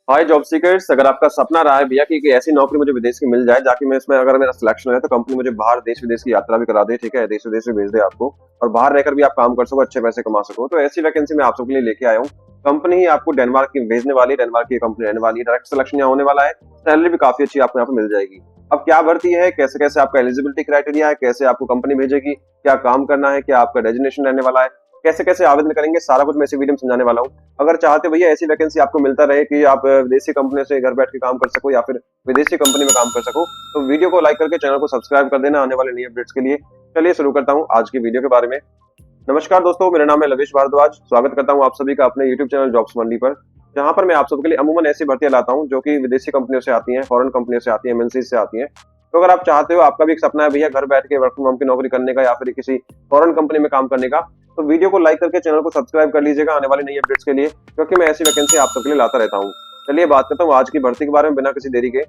हाय job seekers, अगर आपका सपना रहा है भैया कि ऐसी नौकरी मुझे विदेश की मिल जाए जाकि मैं इसमें अगर मेरा सिलेक्शन है तो कंपनी मुझे बाहर देश विदेश की यात्रा भी करा दे, ठीक है, देश विदेश में भेज दे आपको और बाहर रहकर भी आप काम कर सको, अच्छे पैसे कमा सको, तो ऐसी वैकेंसी मैं आप सबके लिए लेके आया हूँ। कंपनी ही आपको डेनमार्क की भेजने वाली है, डेनमार्क की कंपनी रहने वाली है, डायरेक्ट सिलेक्शन यहाँ होने वाला है। सैलरी भी काफी अच्छी आपको यहाँ पे मिल जाएगी। अब क्या भर्ती है, कैसे कैसे आपका एलिजिबिलिटी क्राइटेरिया है, कैसे आपको कंपनी भेजेगी, क्या काम करना है, क्या आपका डेजिग्नेशन रहने वाला है, कैसे कैसे आवेदन करेंगे, सारा कुछ मैं इसी वीडियो में समझाने वाला हूँ। अगर चाहते भैया ऐसी वैकेंसी आपको मिलता रहे कि आप विदेशी कंपनी से घर बैठ के काम कर सको या फिर विदेशी कंपनी में काम कर सको, तो वीडियो को लाइक करके चैनल को सब्सक्राइब कर देना आने वाले नए अपडेट्स के लिए। चलिए शुरू करता हूँ आज की वीडियो के बारे में। नमस्कार दोस्तों, मेरा नाम है लवेश भारद्वाज। स्वागत करता हूँ आप सभी का अपने यूट्यूब चैनल जॉब्स मंडी पर, जहां पर मैं आप सबके लिए अमूमन ऐसी भर्तियां लाता हूं जो कि विदेशी कंपनियों से आती हैं, फॉरेन कंपनियों से आती हैं, एमएनसी से आती हैं। तो अगर आप चाहते हो, आपका भी एक सपना है भैया घर बैठ के वर्क फ्रॉम होम की नौकरी करने का या फिर किसी फॉरेन कंपनी में काम करने का, तो वीडियो को लाइक करके चैनल को सब्सक्राइब कर लीजिएगा आने वाली नई अपडेट्स के लिए, क्योंकि मैं ऐसी वैकेंसी आप सबके लिए लाता रहता हूँ। चलिए बात करता हूँ आज की भर्ती के बारे में बिना किसी देरी के।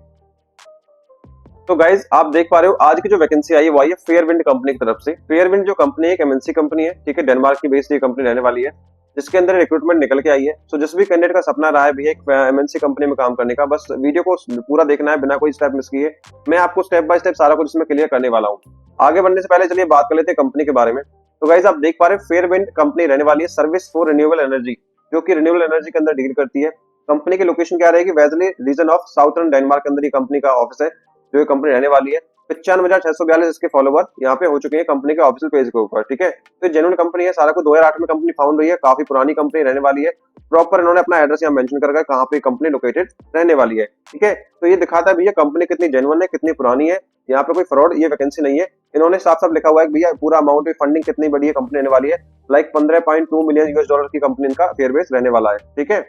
तो गाइज आप देख पा रहे हो आज की जो वैकेंसी आई है वो आई है फेयरविंड कंपनी की तरफ से। फेयरविंड जो कंपनी है एक एमएनसी कंपनी है, ठीक है, डेनमार्क की बेस्ड ये कंपनी रहने वाली है, जिसके अंदर रिक्रूटमेंट निकल के आई है। सो जिस भी कैंडिडेट का सपना रहा है भैया एक एमएनसी कंपनी में काम करने का, बस वीडियो को पूरा देखना है बिना कोई स्टेप मिस किए। मैं आपको स्टेप बाय स्टेप सारा कुछ इसमें क्लियर करने वाला हूँ। आगे बढ़ने से पहले चलिए बात कर लेते हैं कंपनी के बारे में। तो गाइज आप देख पा रहे हैं फेयरविंड कंपनी रहने वाली है सर्विस फॉर रिन्यूएबल एनर्जी, जो कि रिन्यूएबल एनर्जी के अंदर डील करती है। कंपनी की लोकेशन क्या रहेगी, Vejle region of southern Denmark के अंदर ये कंपनी का ऑफिस है, जो ये कंपनी रहने वाली है। 95,642 इसके फॉलोवर यहाँ पे हो चुके हैं कंपनी के ऑफिशियल पेज के ऊपर, ठीक है। तो जेन्युइन कंपनी है, सारा को 2008 में कंपनी फाउंड हुई है, काफी पुरानी कंपनी रहने वाली है। प्रॉपर इन्होंने अपना एड्रेस यहाँ मेंशन कर रखा है कहाँ पे कंपनी लोकेटेड रहने वाली है, ठीक है। तो ये दिखाता है भैया कंपनी कितनी जेन्युइन है, कितनी पुरानी है, यहाँ पे कोई फ्रॉड ये वैकेंसी नहीं है। इन्होंने साफ साफ लिखा हुआ है भैया पूरा अमाउंट में फंडिंग कितनी बड़ी है कंपनी रहने वाली है, लाइक 15.2 मिलियन यूएस डॉलर की कंपनी इनका फेयरबेस रहने वाला है, ठीक है।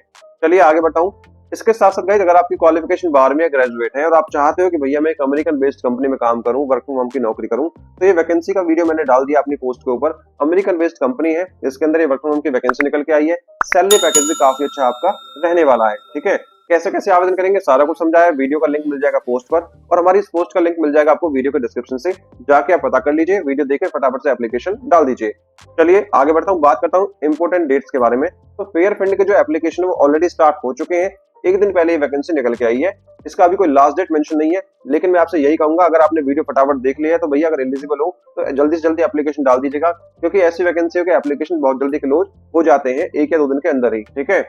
चलिए आगे बढ़ता इसके साथ साथ गाइस अगर आपकी क्वालिफिकेशन 12वीं या ग्रेजुएट है और आप चाहते हो कि भैया मैं एक अमेरिकन बेस्ड कंपनी में काम करूं, वर्क फ्रॉम होम की नौकरी करूं, तो ये वैकेंसी का वीडियो मैंने डाल दिया अपनी पोस्ट के ऊपर। अमेरिकन बेस्ड कंपनी है, इसके अंदर ये वर्क फ्रॉम होम की वैकेंसी निकल के आई है। सैलरी पैकेज भी काफी अच्छा आपका रहने वाला है, ठीक है। कैसे कैसे आवेदन करेंगे सारा कुछ समझाया है। वीडियो का लिंक मिल जाएगा पोस्ट पर और हमारी इस पोस्ट का लिंक मिल जाएगा आपको वीडियो के डिस्क्रिप्शन से, जाके आप पता कर लीजिए, वीडियो देखे फटाफट से एप्लीकेशन डाल दीजिए। चलिए आगे बढ़ता हूँ, बात करता हूँ इंपोर्टेंट डेट्स के बारे में। तो फेयरफिंड के जो एप्लीकेशन है वो ऑलरेडी स्टार्ट हो चुके हैं, एक दिन पहले ये वैकेंसी निकल के आई है। इसका अभी कोई लास्ट डेट मेंशन नहीं है, लेकिन मैं आपसे यही कहूंगा अगर आपने वीडियो फटाफट देख लिया है तो भैया अगर एलिजिबल हो तो जल्दी से जल्दी एप्लीकेशन डाल दीजिएगा, क्योंकि ऐसी वैकेंसी के एप्लीकेशन बहुत जल्दी क्लोज हो जाते हैं, 1 या 2 दिन के अंदर ही, ठीक है।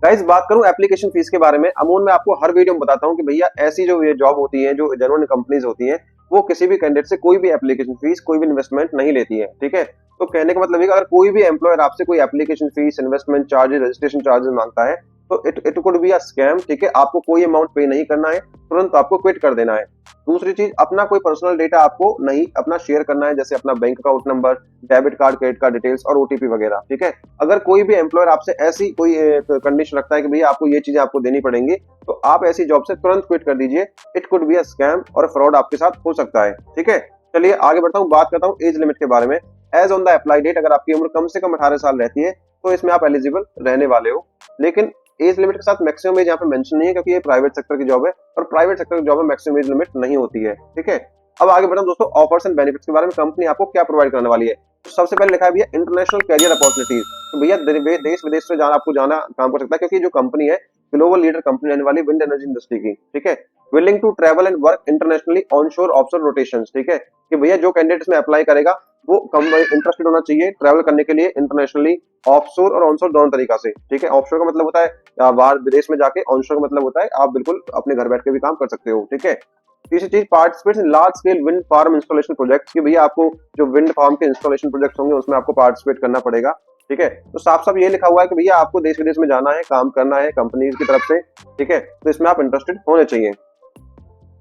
गाइस बात करूं एप्लीकेशन फीस के बारे में, अमून मैं आपको हर वीडियो में बताता हूं कि भैया ऐसी जो ये जॉब होती है, जो जेन्युइन कंपनीज होती हैं, वो किसी भी कैंडिडेट से कोई भी एप्लीकेशन फीस, कोई भी इन्वेस्टमेंट नहीं लेती है, ठीक है। तो कहने का मतलब है कि अगर कोई भी एम्प्लॉयर आपसे कोई application fees, investment charges, registration charges मांगता है तो it could be a scam, ठीक है। आपको कोई अमाउंट पे नहीं करना है, तुरंत आपको क्विट कर देना है। दूसरी चीज, अपना कोई पर्सनल डेटा आपको नहीं अपना शेयर करना है, जैसे अपना bank account number, debit card, credit card details और ओटीपी वगैरह, ठीक है। अगर कोई भी एम्प्लॉयर आपसे ऐसी कोई कंडीशन रखता है कि भैया आपको ये चीजें आपको देनी पड़ेंगी, तो आप ऐसी जॉब से तुरंत क्विट कर दीजिए। It could be a scam और फ्रॉड आपके साथ हो सकता है, ठीक है। चलिए आगे बढ़ता हूँ, बात करता हूँ एज लिमिट के बारे में। Age on the apply date, अगर आपकी उम्र कम से कम 18 साल रहती है तो इसमें आप एलिजिबल रहने वाले हो, लेकिन एज लिमिट के साथ मैक्सिमम एज यहाँ पे मेंशन नहीं है, क्योंकि ये प्राइवेट सेक्टर की जॉब है और प्राइवेट सेक्टर की जॉब में मैक्सिमम एज लिमिट नहीं होती है, ठीक है। अब आगे बढ़ा दोस्तों ऑफर्स एंड बेनिफिट्स के बारे में, कंपनी आपको क्या प्रोवाइड करने वाली है। तो सबसे पहले लिखा है भैया इंटरनेशनल कैरियर अपॉर्चुनिटीज। तो भैया देश विदेश से जाना आपको जाना काम कर सकता है, क्योंकि जो कंपनी है ग्लोबल लीडर कंपनी रहने वाली विंड एनर्जी इंडस्ट्री की, ठीक है। Willing to travel and work internationally onshore offshore rotations, ठीक है। कि भैया जो कैंडिडेट इसमें अप्लाई करेगा वो इंटरेस्टेड होना चाहिए ट्रैवल करने के लिए इंटरनेशनली, ऑफशोर और ऑनशोर दोनों तरीका से, ठीक है। ऑफशोर का मतलब होता है बाहर विदेश में जाके, ऑनशोर का मतलब होता है आप बिल्कुल अपने घर बैठ के भी काम कर सकते हो, ठीक है। तीसरी चीज, participate in large scale wind farm installation projects, कि भैया आपको जो विंड फार्म के इंस्टॉलेशन प्रोजेक्ट्स होंगे उसमें आपको पार्टिसिपेट करना पड़ेगा, ठीक है। तो साफ साफ ये लिखा हुआ है कि भैया आपको देश विदेश में जाना है, काम करना है कंपनीज की तरफ से, ठीक है। तो इसमें आप इंटरेस्टेड होने चाहिए।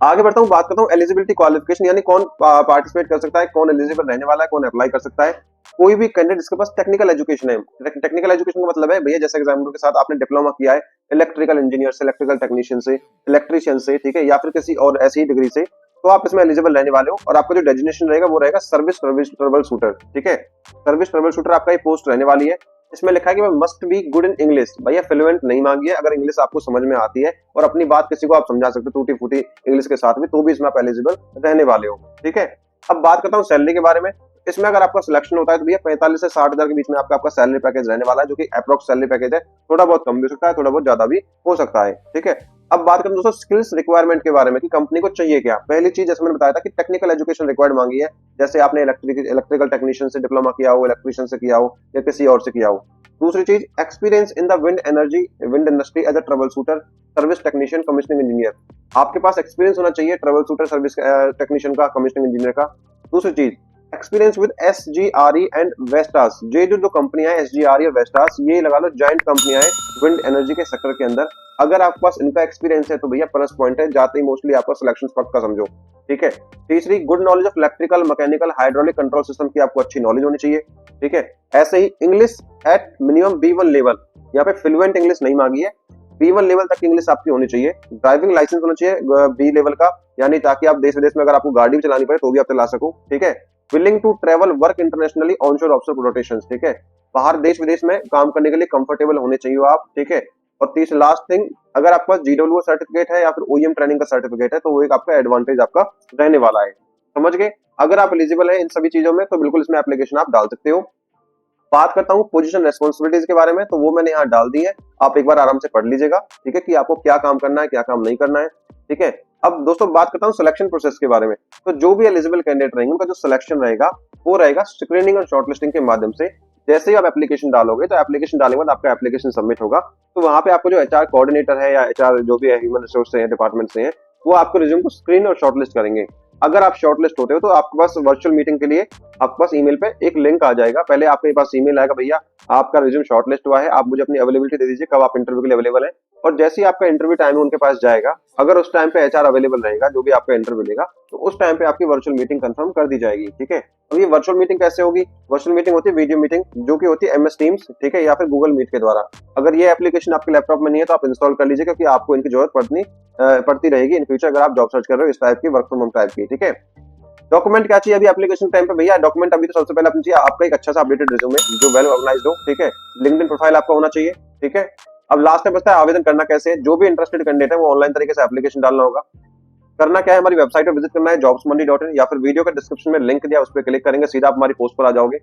आगे बढ़ता हूँ, बात करता हूँ एलिजिबिलिटी क्वालिफिकेशन, यानी कौन पार्टिसिपेट कर सकता है, कौन एलिजिबल रहने वाला है, कौन अप्लाई कर सकता है। कोई भी कैंडिडेट जिसके पास टेक्निकल एजुकेशन है, टेक्निकल एजुकेशन का मतलब है भैया जैसे एग्जाम्पल के साथ आपने डिप्लोमा किया है इलेक्ट्रिकल इंजीनियर से, इलेक्ट्रिकल टेक्नीशियन से, इलेक्ट्रिशियन से, ठीक है, या फिर किसी और ऐसी ही डिग्री से, तो आप इसमें एलिजिबल रहने वाले हो। और आपका जो डेजिग्नेशन रहेगा वो रहेगा सर्विस ट्रबल शूटर, ठीक है। सर्विस ट्रबल शूटर आपका ये पोस्ट रहने वाली है। इसमें लिखा है कि must be good in English, भैया फ्लुएंट नहीं मांगी है, अगर इंग्लिश आपको समझ में आती है और अपनी बात किसी को आप समझा सकते हो टूटी फूटी इंग्लिश के साथ भी, तो भी इसमें आप एलिजिबल रहने वाले हो, ठीक है। अब बात करता हूँ सैलरी के बारे में। इसमें अगर आपका सिलेक्शन होता है तो भैया 45 से 60 हजार के बीच में आपका सैलरी पैकेज रहने वाला है, जो कि अप्रोक्स सैलरी पैकेज है। थोड़ा बहुत कम भी हो सकता है, थोड़ा बहुत ज्यादा भी हो सकता है, ठीक है। अब बात करें दोस्तों स्किल्स रिक्वायरमेंट के बारे में कि कंपनी को चाहिए क्या। पहली चीज जैसे मैंने बताया था कि टेक्निकल एजुकेशन रिक्वायर्ड मांगी है, जैसे आपने इलेक्ट्रिकल टेक्नीशियन से डिप्लोमा किया हो, इलेक्ट्रीशियन से किया हो या किसी और से किया हो। दूसरी चीज experience in the wind industry as a troubleshooter, service technician, commissioning engineer. आपके पास एक्सपीरियंस होना चाहिए ट्रबल शूटर, सर्विस टेक्नीशियन का, कमीशनिंग इंजीनियर का। दूसरी चीज experience with SGRE and Vestas. ये जो कंपनियां है SGRE और वेस्टास, ये लगा लो जॉइंट कंपनियां हैं विंड एनर्जी के सेक्टर के अंदर। अगर आपके पास इनका एक्सपीरियंस है तो भैया प्लस पॉइंट है, जाते ही मोस्टली आपका सिलेक्शन पक्का समझो, ठीक है। तीसरी good knowledge of electrical, mechanical, hydraulic control system की आपको अच्छी नॉलेज होनी चाहिए, ठीक है। ऐसे ही English at minimum B1 level, यहाँ पे फ्लुएंट इंग्लिश नहीं मांगी है, B1 लेवल तक इंग्लिश आपकी होनी चाहिए। ड्राइविंग लाइसेंस होना चाहिए B लेवल का, यानी ताकि आप देश विदेश में अगर आपको गाड़ी भी चलानी पड़े तो भी आप चला सको, ठीक है। Willing to travel work internationally onshore offshore rotations, ठीक है। बाहर देश विदेश में काम करने के लिए कंफर्टेबल होने चाहिए आप, ठीक है। और तीसरी लास्ट थिंग, अगर आपके पास GWO सर्टिफिकेट है या फिर OEM ट्रेनिंग का सर्टिफिकेट है तो वो एक आपका एडवांटेज आपका रहने वाला है, समझ गए। अगर आप एलिजिबल है इन सभी चीजों में तो बिल्कुल इसमें एप्लीकेशन आप डाल सकते हो। बात करता हूँ पोजीशन रेस्पॉन्सिबिलिटीज के बारे में, तो वो मैंने यहाँ डाल दी है, आप एक बार आराम से पढ़ लीजिएगा, ठीक है, कि आपको क्या काम करना है, क्या काम नहीं करना है, ठीक है। अब दोस्तों बात करता हूँ सिलेक्शन प्रोसेस के बारे में। तो जो भी एलिजिबल कैंडिडेट रहेंगे उनका जो सिलेक्शन रहेगा वो रहेगा स्क्रीनिंग और शॉर्टलिस्टिंग के माध्यम से। जैसे ही आप एप्लीकेशन डालोगे तो एप्लीकेशन डालने के बाद आपका एप्लीकेशन सबमिट होगा, तो वहां पे आपको जो HR कोऑर्डिनेटर है या HR जो भी है ह्यूमन रिसोर्स से डिपार्टमेंट से है, वो आपके रिज्यूम को स्क्रीन और शॉर्टलिस्ट करेंगे। अगर आप शॉर्टलिस्ट होते हो तो आपके पास वर्चुअल मीटिंग के लिए आपके पास ईमेल पे एक लिंक आ जाएगा। पहले आपके पास ईमेल आएगा, भैया आपका रिज्यूम शॉर्टलिस्ट हुआ है, आप मुझे अपनी अवेलेबिलिटी दे दीजिए कब आप इंटरव्यू के लिए अवेलेबल है। और जैसे ही आपका इंटरव्यू टाइम उनके पास जाएगा, अगर उस टाइम पे HR अवेलेबल रहेगा जो भी आपका इंटरव्यू लेगा, तो उस टाइम पे आपकी वर्चुअल मीटिंग कंफर्म कर दी जाएगी, ठीक है। अब ये वर्चुअल मीटिंग कैसे होगी? वर्चुअल मीटिंग होती है वीडियो मीटिंग, जो कि होती है MS टीम्स, ठीक है, या फिर गूगल मीट के द्वारा। अगर ये एप्लीकेशन आपके लैपटॉप में नहीं है तो आप इंस्टॉल कर लीजिए, क्योंकि आपको इनकी जरूरत पड़ती रहेगी इन फ्यूचर अगर आप जॉब सर्च कर रहे हो इस टाइप की, वर्क फ्रॉम होम टाइप की, ठीक है। डॉक्यूमेंट क्या चाहिए अभी एप्लीकेशन टाइम पे? भैया डॉक्यूमेंट अभी तो सबसे पहले अपनी चाहिए आपका एक अच्छा सा अपडेटेड रिज्यूमे जो वेल ऑर्गेनाइज्ड हो, ठीक है। लिंक्डइन प्रोफाइल आपका होना चाहिए, ठीक है। अब लास्ट में बचता है आवेदन करना कैसे है। जो भी इंटरेस्टेड कैंडिडेट है वो ऑनलाइन तरीके से एप्लीकेशन डालना होगा। करना क्या है, हमारी वेबसाइट पर विजिट करना है jobsmonday.in, या फिर वीडियो के डिस्क्रिप्शन में लिंक दिया उस पर क्लिक करेंगे, सीधा आप हमारी पोस्ट पर आ जाओगे।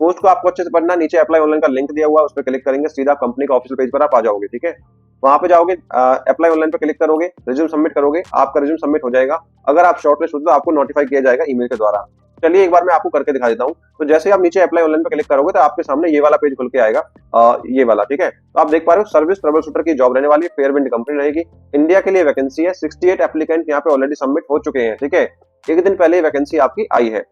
पोस्ट को आपको अच्छे से पढ़ना, नीचे अप्लाई ऑनलाइन का लिंक दिया हुआ है उस पर क्लिक करेंगे, सीधा कंपनी का ऑफिशियल पेज पर आप आ जाओगे, ठीक है। वहां पे जाओगे, अप्लाई ऑनलाइन पे क्लिक करोगे, रिज्यूम सबमिट करोगे, आपका रिज्यूम सबमिट हो जाएगा। अगर आप शॉर्टलिस्ट होते तो आपको नोटिफाई किया जाएगा ईमेल के द्वारा। चलिए एक बार मैं आपको करके दिखा देता हूँ। तो जैसे ही आप नीचे अप्लाई ऑनलाइन पे क्लिक करोगे तो आपके सामने ये वाला पेज खुल के आएगा, ये वाला, ठीक है। तो आप देख पा रहे हो सर्विस ट्रबल शूटर की जॉब रहने वाली है, फेयरविंड कंपनी रहेगी। इंडिया के लिए वैकेंसी है, 68 एप्लीकेंट यहाँ पे ऑलरेडी सबमिट हो चुके हैं, ठीक है। एक दिन पहले वैकेंसी आपकी आई है।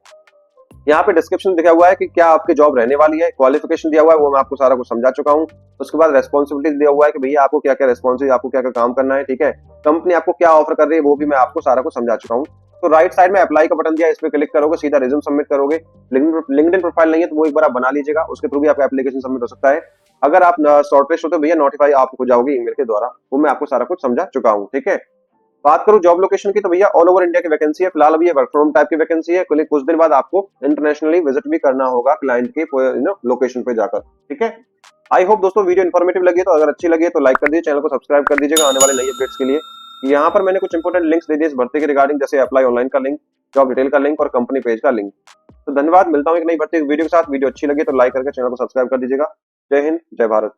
यहाँ पे डिस्क्रिप्शन दिया हुआ है कि क्या आपकी जॉब रहने वाली है, क्वालिफिकेशन दिया हुआ है वो मैं आपको सारा कुछ समझा चुका हूँ। उसके बाद रेस्पॉन्सिबिलिटीज दिया हुआ है कि भैया आपको क्या क्या रेस्पॉन्सिबिलिटी, आपको क्या क्या काम करना है, ठीक है। कंपनी आपको क्या ऑफर कर रही है वो भी मैं आपको सारा कुछ समझा चुका हूँ। तो राइट साइड में अप्लाई का बटन दिया है, इस पे क्लिक करोगे, सीधा रिज्यूम सबमिट करोगे। लिंक्डइन प्रोफाइल नहीं है तो वो एक बार आप बना लीजिएगा, उसके थ्रू भी आपका एप्लीकेशन सबमिट हो सकता है। अगर आप शॉर्टलिस्ट हो तो भैया नोटिफाई आप हो जाओगे ईमेल के द्वारा, वो मैं आपको सारा कुछ समझा चुका हूँ, ठीक है। बात करूं जॉब लोकेशन की तो भैया ऑल ओवर इंडिया की वैकेंसी है। फिलहाल अभी ये वर्क फ्रॉम टाइप की वैकेंसी है, कुछ दिन बाद आपको इंटरनेशनली विजिट भी करना होगा क्लाइंट के लोकेशन पे जाकर, ठीक है। आई होप दोस्तों वीडियो इन्फॉर्मेटिव लगी है, तो अगर अच्छी लगी है तो लाइक कर दीजिए, चैनल को सब्सक्राइब कर दीजिएगा आने वाले नई अपडेट्स के लिए। यहाँ पर मैंने कुछ इंपोर्टेंट लिंक्स दे दिए इस भर्ती के रिगार्डिंग, जैसे अप्लाई ऑनलाइन का लिंक, जॉब डिटेल का लिंक और कंपनी पेज का लिंक। तो धन्यवाद, मिलता हूँ एक नई भर्ती वीडियो के साथ। वीडियो अच्छी लगी तो लाइक करके चैनल को सब्सक्राइब कर दीजिएगा। जय हिंद, जय भारत।